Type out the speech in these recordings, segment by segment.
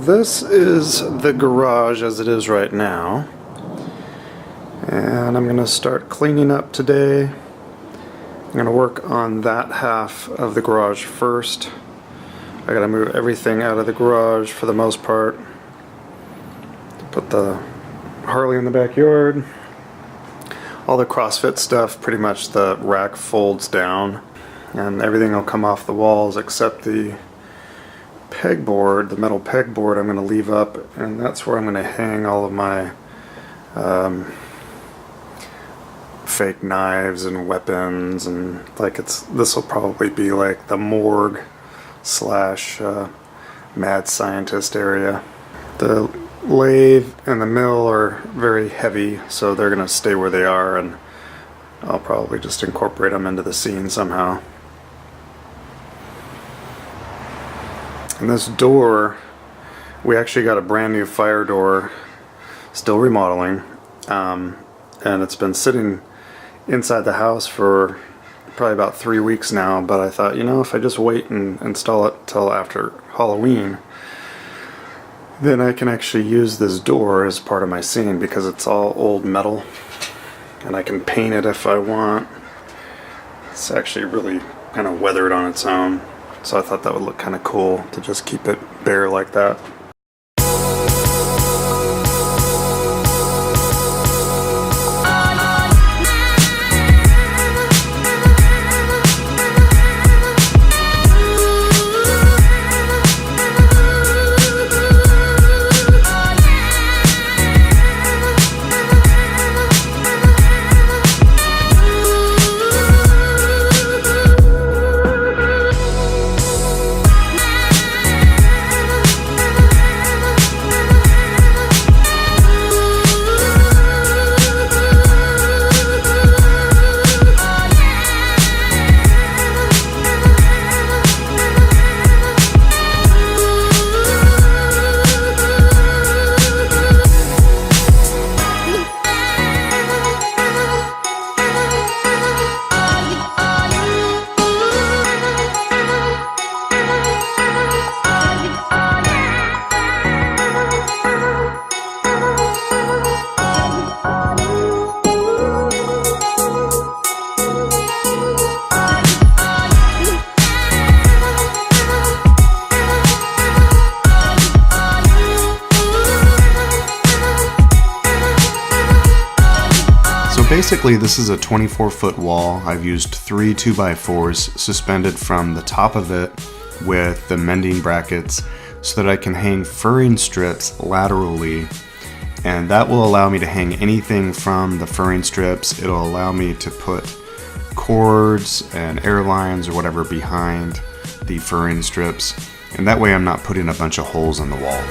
this is the garage as it is right now, and I'm going to start cleaning up today. I'm going to work on that half of the garage first. I got to move everything out of the garage for the most part. Put the Harley in the backyard. All the CrossFit stuff, pretty much the rack folds down and everything will come off the walls except the pegboard, the metal pegboard I'm going to leave up, and that's where I'm going to hang all of my fake knives and weapons, and like this will probably be like the morgue slash mad scientist area. The lathe and the mill are very heavy, so they're going to stay where they are, and I'll probably just incorporate them into the scene somehow. And this door, we actually got a brand new fire door, still remodeling, and it's been sitting inside the house for probably about 3 weeks now, but I thought, you know, if I just wait and install it till after Halloween, then I can actually use this door as part of my scene because it's all old metal and I can paint it if I want. It's actually really kind of weathered on its own, so I thought that would look kind of cool to just keep it bare like that. Basically, this is a 24-foot wall. I've used 3 2x4s suspended from the top of it with the mending brackets so that I can hang furring strips laterally, and that will allow me to hang anything from the furring strips. It'll allow me to put cords and airlines or whatever behind the furring strips, and that way I'm not putting a bunch of holes in the wall.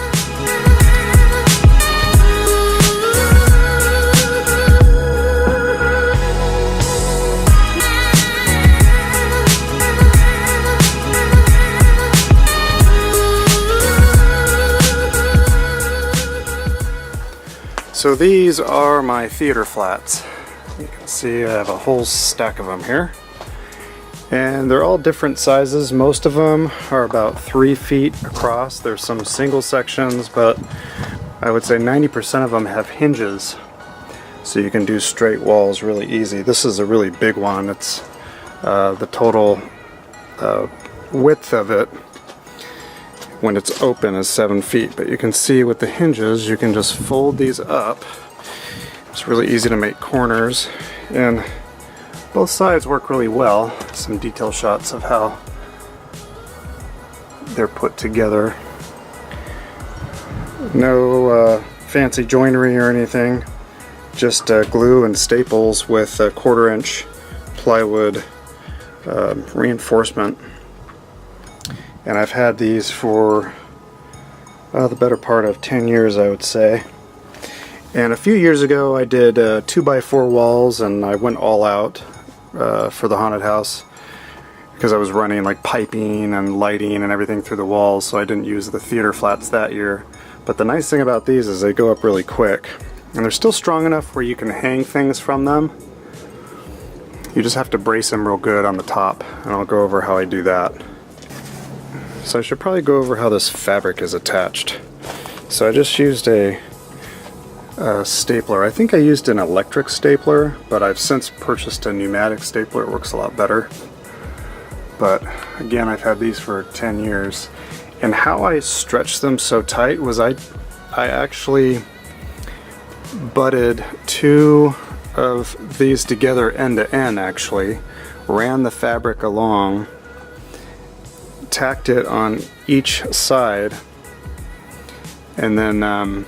So these are my theater flats. You can see I have a whole stack of them here. And they're all different sizes. Most of them are about 3 feet across. There's some single sections, but I would say 90% of them have hinges. So you can do straight walls really easy. This is a really big one. It's the total width of it when it's open is 7 feet, but you can see with the hinges you can just fold these up. It's really easy to make corners, and both sides work really well. Some detail shots of how they're put together. No fancy joinery or anything, just glue and staples with a 1/4 inch plywood reinforcement. And I've had these for the better part of 10 years, I would say. And a few years ago I did 2x4 walls, and I went all out for the haunted house because I was running like piping and lighting and everything through the walls, so I didn't use the theater flats that year. But the nice thing about these is they go up really quick, and they're still strong enough where you can hang things from them. You just have to brace them real good on the top, and I'll go over how I do that. So I should probably go over how this fabric is attached. So I just used a stapler. I think I used an electric stapler, but I've since purchased a pneumatic stapler. It works a lot better. But again, I've had these for 10 years. And how I stretched them so tight was I actually butted two of these together end to end, actually. Ran the fabric along, tacked it on each side, and then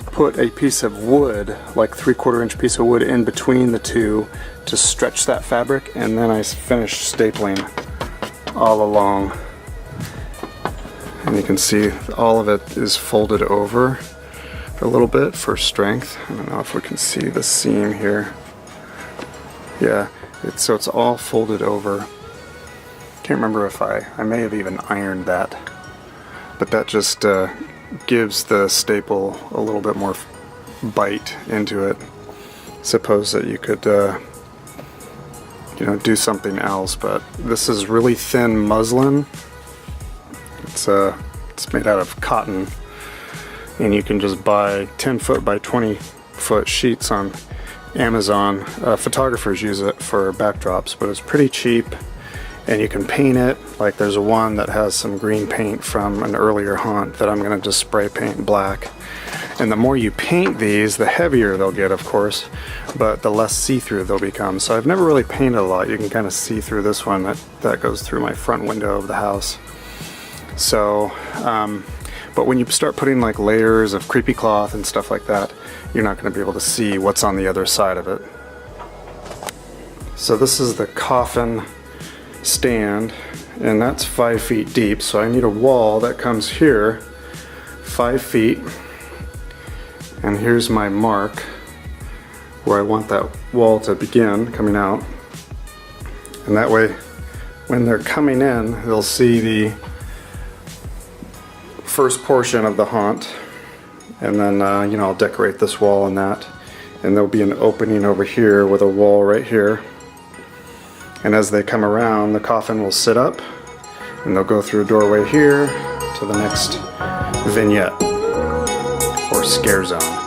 put a piece of wood, like 3/4 inch piece of wood, in between the two to stretch that fabric, and then I finished stapling all along. And you can see all of it is folded over a little bit for strength. I don't know if we can see the seam here. Yeah, so it's all folded over. Can't remember if I may have even ironed that, but that just gives the staple a little bit more bite into it. Suppose that you could you know, do something else, but this is really thin muslin. It's made out of cotton, and you can just buy 10-foot by 20-foot sheets on Amazon. Photographers use it for backdrops, but it's pretty cheap, and you can paint it. Like there's one that has some green paint from an earlier haunt that I'm gonna just spray paint black. And the more you paint these, the heavier they'll get, of course, but the less see-through they'll become. So I've never really painted a lot. You can kind of see through this one that goes through my front window of the house. So, but when you start putting like layers of creepy cloth and stuff like that, you're not going to be able to see what's on the other side of it. So this is the coffin stand, and that's 5 feet deep. So I need a wall that comes here 5 feet, and here's my mark where I want that wall to begin coming out. And that way, when they're coming in, they'll see the first portion of the haunt, and then you know, I'll decorate this wall and that, and there'll be an opening over here with a wall right here, and as they come around, the coffin will sit up and they'll go through a doorway here to the next vignette or scare zone.